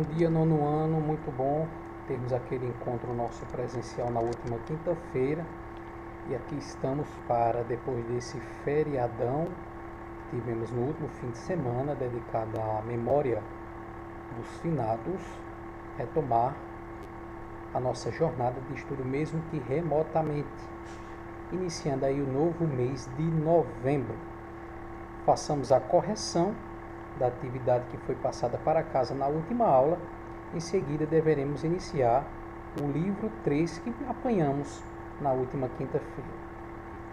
Bom dia, nono ano, muito bom termos aquele encontro nosso presencial na última quinta-feira. E aqui estamos para, depois desse feriadão que tivemos no último fim de semana, dedicado à memória dos finados, retomar a nossa jornada de estudo, mesmo que remotamente, iniciando aí o novo mês de novembro. Façamos a correção da atividade que foi passada para casa na última aula. Em seguida deveremos iniciar o livro 3 que apanhamos na última quinta-feira.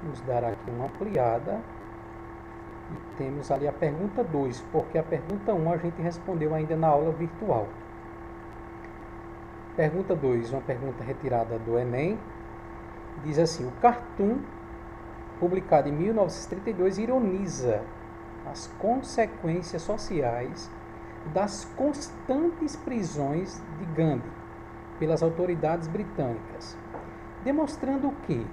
Vamos dar aqui uma ampliada e temos ali a pergunta 2, porque a pergunta 1 a gente respondeu ainda na aula virtual. Pergunta 2, uma pergunta retirada do Enem, diz assim: o Cartoon, publicado em 1932, ironiza as consequências sociais das constantes prisões de Gandhi pelas autoridades britânicas, demonstrando que,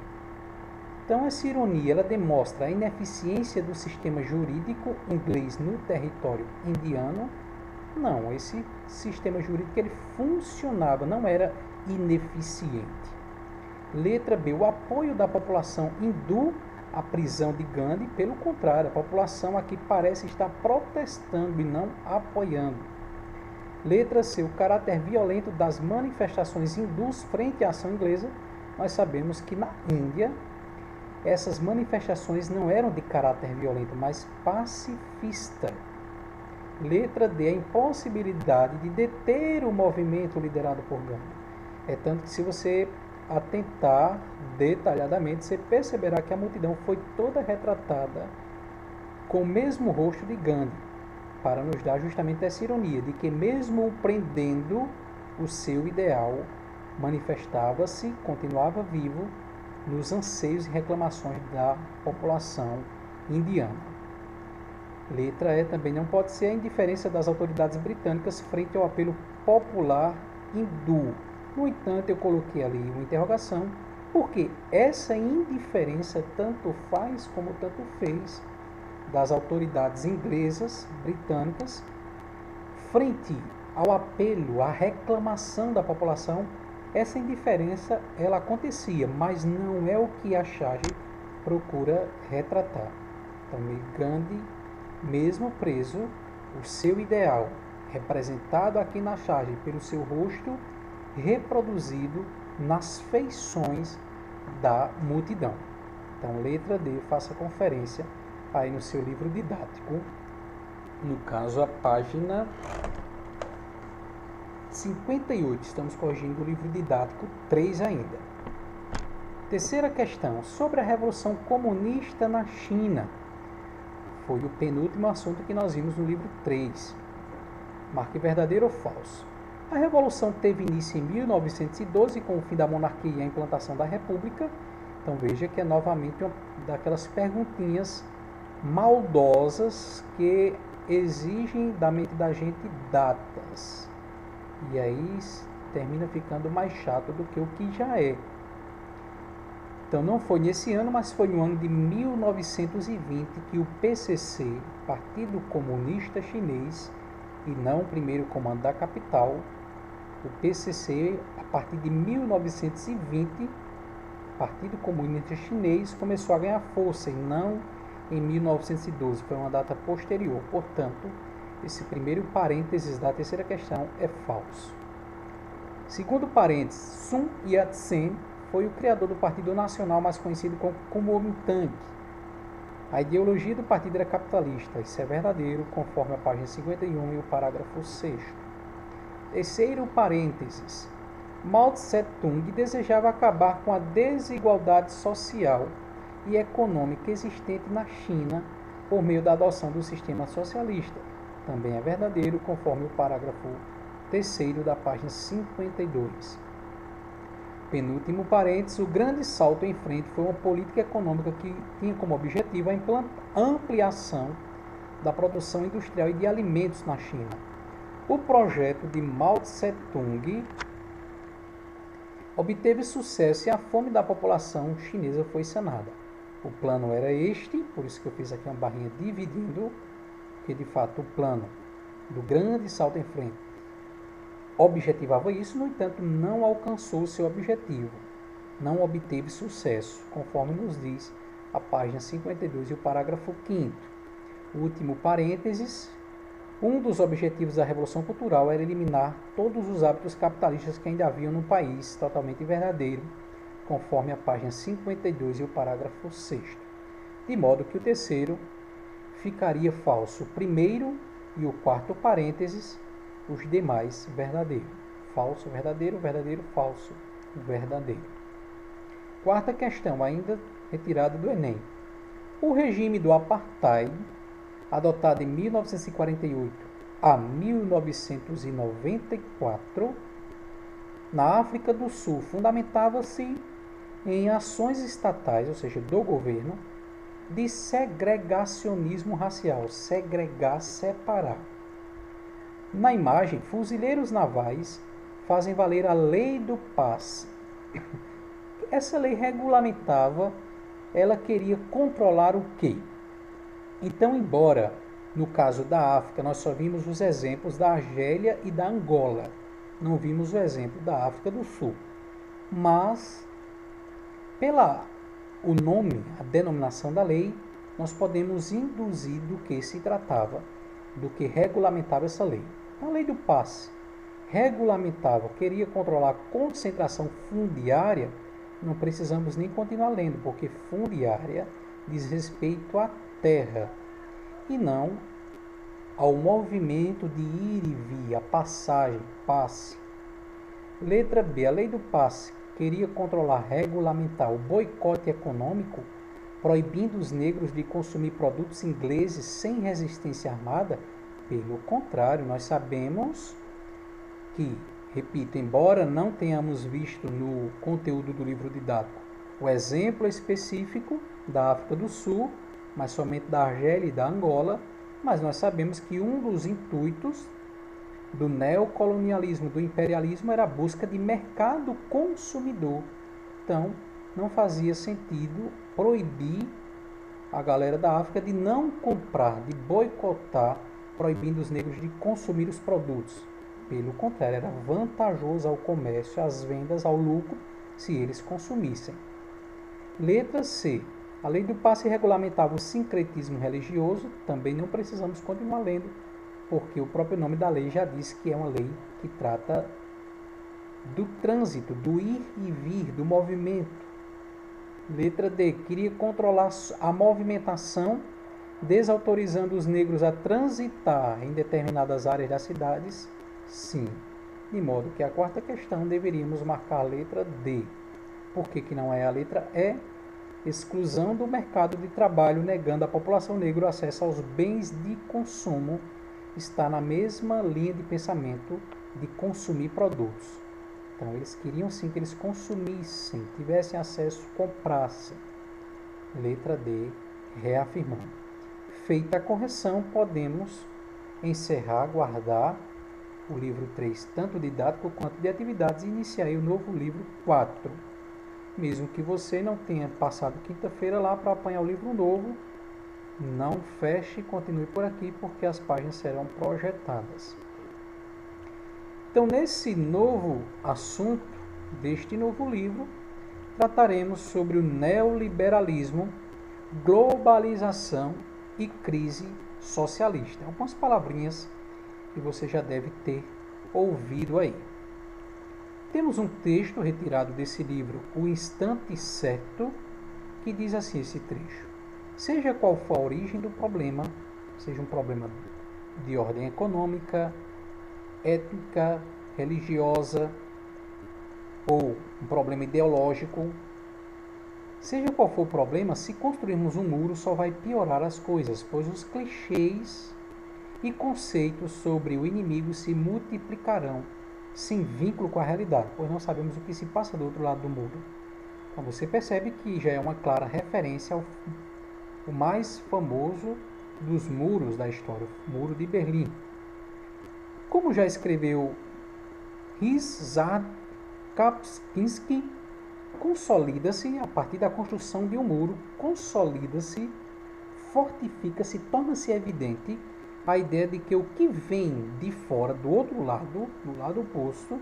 então, essa ironia ela demonstra a ineficiência do sistema jurídico inglês no território indiano. Não, esse sistema jurídico ele funcionava, não era ineficiente. Letra B, o apoio da população hindu à prisão de Gandhi, pelo contrário, a população aqui parece estar protestando e não apoiando. Letra C, o caráter violento das manifestações hindus frente à ação inglesa. Nós sabemos que na Índia essas manifestações não eram de caráter violento, mas pacifista. Letra D, a impossibilidade de deter o movimento liderado por Gandhi. É tanto que, se você atentar detalhadamente, você perceberá que a multidão foi toda retratada com o mesmo rosto de Gandhi, para nos dar justamente essa ironia de que, mesmo prendendo o seu ideal, manifestava-se, continuava vivo nos anseios e reclamações da população indiana. Letra E também não pode ser a indiferença das autoridades britânicas frente ao apelo popular hindu. No entanto, eu coloquei ali uma interrogação, porque essa indiferença tanto faz como tanto fez das autoridades inglesas, britânicas, frente ao apelo, à reclamação da população. Essa indiferença ela acontecia, mas não é o que a charge procura retratar. Então, Gandhi, mesmo preso, o seu ideal, representado aqui na charge pelo seu rosto, reproduzido nas feições da multidão. Então, letra D, faça conferência aí no seu livro didático, no caso a página 58, estamos corrigindo o livro didático 3 ainda. Terceira questão, sobre a Revolução Comunista na China. Foi o penúltimo assunto que nós vimos no livro 3. Marque verdadeiro ou falso. A Revolução teve início em 1912, com o fim da monarquia e a implantação da República. Então veja que é novamente uma daquelas perguntinhas maldosas que exigem da mente da gente datas. E aí termina ficando mais chato do que o que já é. Então não foi nesse ano, mas foi no ano de 1920 que o PCC, Partido Comunista Chinês, e não o primeiro comando da capital, o PCC, a partir de 1920, Partido Comunista Chinês, começou a ganhar força, e não em 1912, foi uma data posterior. Portanto, esse primeiro parênteses da terceira questão é falso. Segundo parênteses, Sun Yat-sen foi o criador do Partido Nacional, mais conhecido como Kuomintang. A ideologia do partido era capitalista. Isso é verdadeiro, conforme a página 51 e o parágrafo 6º. Terceiro parênteses, Mao Tse-tung desejava acabar com a desigualdade social e econômica existente na China por meio da adoção do sistema socialista. Também é verdadeiro, conforme o parágrafo 3º da página 52. Penúltimo parênteses, o grande salto em frente foi uma política econômica que tinha como objetivo a ampliação da produção industrial e de alimentos na China. O projeto de Mao Tse-tung obteve sucesso e a fome da população chinesa foi sanada. O plano era este, por isso que eu fiz aqui uma barrinha dividindo, que de fato o plano do grande salto em frente objetivava isso, no entanto, não alcançou seu objetivo, não obteve sucesso, conforme nos diz a página 52 e o parágrafo 5º. Último parênteses, um dos objetivos da Revolução Cultural era eliminar todos os hábitos capitalistas que ainda haviam no país, totalmente verdadeiro, conforme a página 52 e o parágrafo 6º. De modo que o terceiro ficaria falso, o primeiro e o quarto parênteses, os demais verdadeiro. Falso, verdadeiro, verdadeiro, falso, verdadeiro. Quarta questão, ainda retirada do Enem. O regime do apartheid, adotado em 1948 a 1994, na África do Sul, fundamentava-se em ações estatais, ou seja, do governo, de segregacionismo racial, segregar, separar. Na imagem, fuzileiros navais fazem valer a lei do passe. Essa lei regulamentava, ela queria controlar o quê? Então, embora no caso da África nós só vimos os exemplos da Argélia e da Angola, não vimos o exemplo da África do Sul, mas o nome, a denominação da lei, nós podemos induzir do que se tratava, do que regulamentava essa lei. A lei do passe regulamentava, queria controlar a concentração fundiária, não precisamos nem continuar lendo, porque fundiária diz respeito à terra e não ao movimento de ir e vir, a passagem, passe. Letra B, a lei do passe queria controlar, regulamentar o boicote econômico, proibindo os negros de consumir produtos ingleses sem resistência armada. Pelo contrário, nós sabemos que, repito, embora não tenhamos visto no conteúdo do livro didático o exemplo específico da África do Sul, mas somente da Argélia e da Angola, mas nós sabemos que um dos intuitos do neocolonialismo, do imperialismo, era a busca de mercado consumidor. Então, não fazia sentido proibir a galera da África de não comprar, de boicotar, proibindo os negros de consumir os produtos. Pelo contrário, era vantajoso ao comércio, às vendas, ao lucro, se eles consumissem. Letra C. A lei do passe regulamentava o sincretismo religioso, também não precisamos continuar lendo, porque o próprio nome da lei já diz que é uma lei que trata do trânsito, do ir e vir, do movimento. Letra D. Queria controlar a movimentação, desautorizando os negros a transitar em determinadas áreas das cidades? Sim. De modo que a quarta questão deveríamos marcar a letra D. Por que não é a letra E? Exclusão do mercado de trabalho, negando à população negra o acesso aos bens de consumo, está na mesma linha de pensamento de consumir produtos. Então, eles queriam sim que eles consumissem, tivessem acesso, comprassem. Letra D, reafirmando. Feita a correção, podemos encerrar, guardar o livro 3, tanto didático quanto de atividades, e iniciar aí o novo livro 4. Mesmo que você não tenha passado quinta-feira lá para apanhar o livro novo, não feche e continue por aqui, porque as páginas serão projetadas. Então, nesse novo assunto deste novo livro, trataremos sobre o neoliberalismo, globalização e crise socialista. Algumas palavrinhas que você já deve ter ouvido aí. Temos um texto retirado desse livro, O Instante Certo, que diz assim esse trecho: seja qual for a origem do problema, seja um problema de ordem econômica, étnica, religiosa ou um problema ideológico, seja qual for o problema, se construirmos um muro só vai piorar as coisas, pois os clichês e conceitos sobre o inimigo se multiplicarão sem vínculo com a realidade, pois não sabemos o que se passa do outro lado do muro. Então você percebe que já é uma clara referência ao o mais famoso dos muros da história, o Muro de Berlim. Como já escreveu Ryszard Kapuscinski, consolida-se a partir da construção de um muro, consolida-se, fortifica-se, torna-se evidente a ideia de que o que vem de fora, do outro lado, do lado oposto,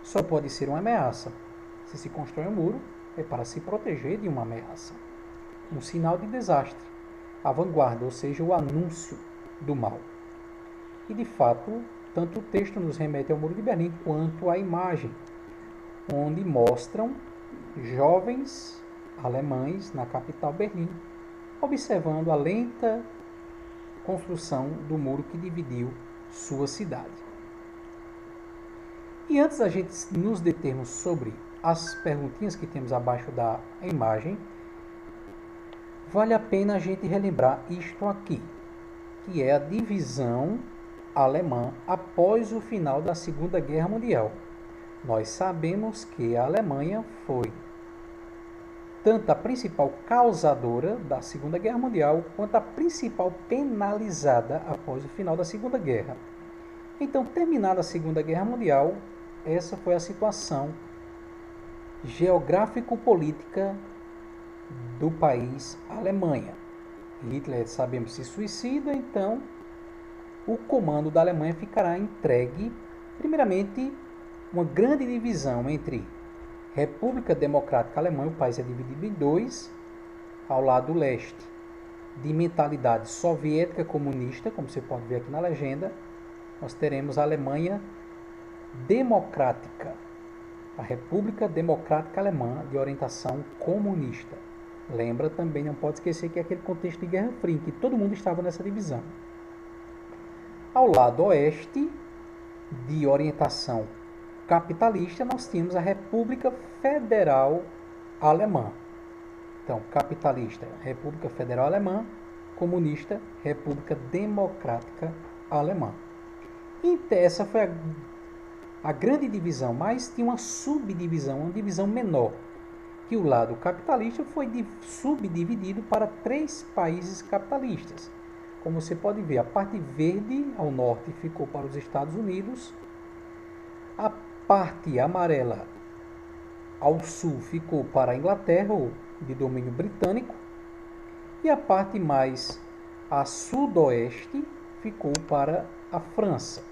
só pode ser uma ameaça. Se se constrói um muro, é para se proteger de uma ameaça. Um sinal de desastre, a vanguarda, ou seja, o anúncio do mal. E, de fato, tanto o texto nos remete ao Muro de Berlim, quanto a imagem, onde mostram jovens alemães na capital Berlim, observando a lenta construção do muro que dividiu sua cidade. E antes da gente nos determos sobre as perguntinhas que temos abaixo da imagem, vale a pena a gente relembrar isto aqui, que é a divisão alemã após o final da Segunda Guerra Mundial. Nós sabemos que a Alemanha foi tanto a principal causadora da Segunda Guerra Mundial, quanto a principal penalizada após o final da Segunda Guerra. Então, terminada a Segunda Guerra Mundial, essa foi a situação geográfico-política do país Alemanha. Hitler, sabemos, se suicida, então o comando da Alemanha ficará entregue, primeiramente, uma grande divisão entre República Democrática Alemã, o país é dividido em dois, ao lado leste, de mentalidade soviética comunista, como você pode ver aqui na legenda, nós teremos a Alemanha Democrática, a República Democrática Alemã de orientação comunista. Lembra também, não pode esquecer que é aquele contexto de Guerra Fria, em que todo mundo estava nessa divisão. Ao lado oeste, de orientação capitalista, nós tínhamos a República Federal Alemã. Então, capitalista, República Federal Alemã, comunista, República Democrática Alemã. E essa foi a grande divisão, mas tinha uma subdivisão, uma divisão menor, que o lado capitalista foi subdividido para 3 países capitalistas. Como você pode ver, a parte verde ao norte ficou para os Estados Unidos, a parte amarela ao sul ficou para a Inglaterra, ou de domínio britânico, e a parte mais a sudoeste ficou para a França.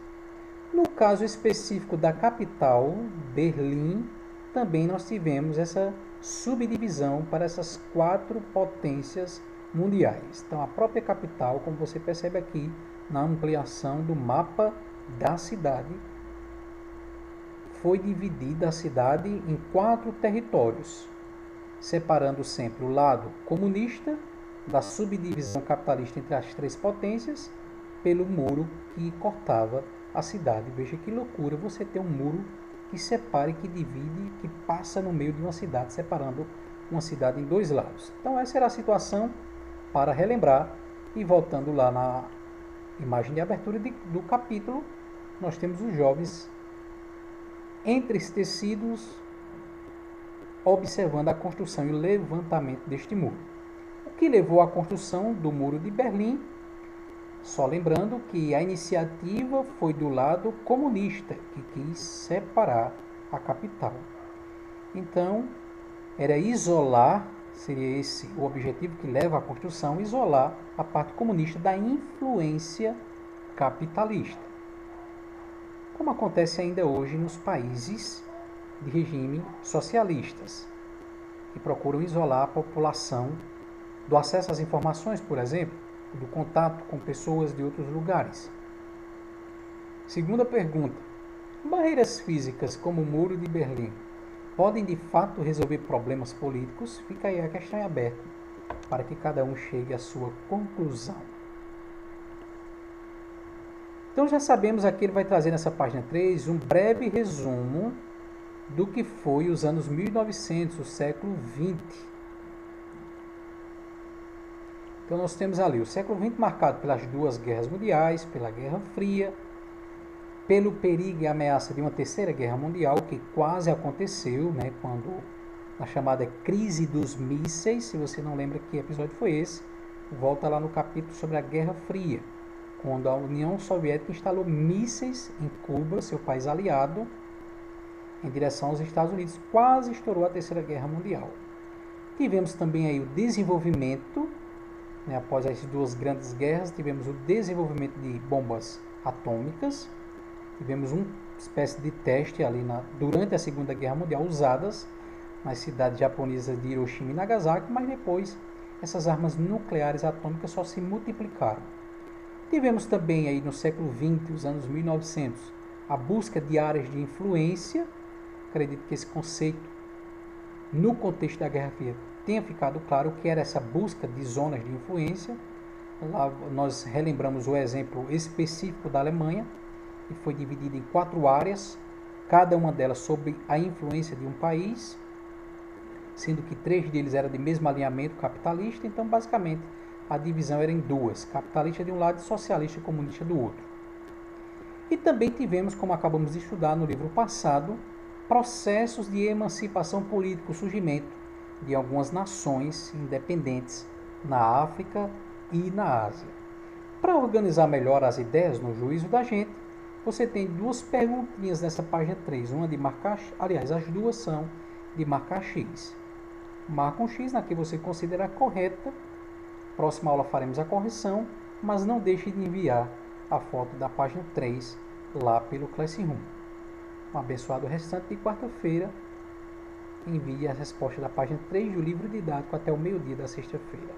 No caso específico da capital, Berlim, também nós tivemos essa subdivisão para essas 4 potências mundiais. Então, a própria capital, como você percebe aqui na ampliação do mapa da cidade, foi dividida a cidade em 4 territórios, separando sempre o lado comunista da subdivisão capitalista entre as 3 potências pelo muro que cortava a cidade. Veja que loucura você ter um muro que separa e que divide, que passa no meio de uma cidade, separando uma cidade em 2 lados. Então essa era a situação, para relembrar, e voltando lá na imagem de abertura do capítulo, nós temos os jovens entristecidos observando a construção e o levantamento deste muro. O que levou à construção do Muro de Berlim? Só lembrando que a iniciativa foi do lado comunista, que quis separar a capital. Então, era isolar, seria esse o objetivo que leva à construção, isolar a parte comunista da influência capitalista, como acontece ainda hoje nos países de regime socialistas, que procuram isolar a população do acesso às informações, por exemplo, do contato com pessoas de outros lugares. Segunda pergunta: barreiras físicas como o Muro de Berlim podem de fato resolver problemas políticos? Fica aí a questão em aberto, para que cada um chegue à sua conclusão. Então já sabemos aqui, ele vai trazer nessa página 3 um breve resumo do que foi os anos 1900, o século XX. Então nós temos ali o século XX marcado pelas 2 guerras mundiais, pela Guerra Fria, pelo perigo e ameaça de uma terceira guerra mundial, que quase aconteceu, né, quando a chamada crise dos mísseis. Se você não lembra que episódio foi esse, volta lá no capítulo sobre a Guerra Fria, quando a União Soviética instalou mísseis em Cuba, seu país aliado, em direção aos Estados Unidos. Quase estourou a Terceira Guerra Mundial. Tivemos também aí o desenvolvimento né, após as duas grandes guerras, tivemos o desenvolvimento de bombas atômicas, tivemos uma espécie de teste ali durante a Segunda Guerra Mundial, usadas nas cidades japonesas de Hiroshima e Nagasaki, mas depois essas armas nucleares atômicas só se multiplicaram. Tivemos também aí no século XX, os anos 1900, a busca de áreas de influência. Acredito que esse conceito, no contexto da Guerra Fria, tenha ficado claro o que era essa busca de zonas de influência. Lá nós relembramos o exemplo específico da Alemanha, que foi dividida em 4 áreas, cada uma delas sob a influência de um país, sendo que 3 deles eram de mesmo alinhamento capitalista. Então, basicamente, a divisão era em 2, capitalista de um lado e socialista e comunista do outro. E também tivemos, como acabamos de estudar no livro passado, processos de emancipação política, o surgimento de algumas nações independentes na África e na Ásia. Para organizar melhor as ideias no juízo da gente, você tem 2 perguntinhas nessa página 3, uma de marcar, aliás, as 2 são de marcar X. Marca um X na que você considerar correta. Próxima aula faremos a correção, mas não deixe de enviar a foto da página 3 lá pelo Classroom. Um abençoado restante de quarta-feira. Envie a resposta da página 3 do livro didático até o meio-dia da sexta-feira.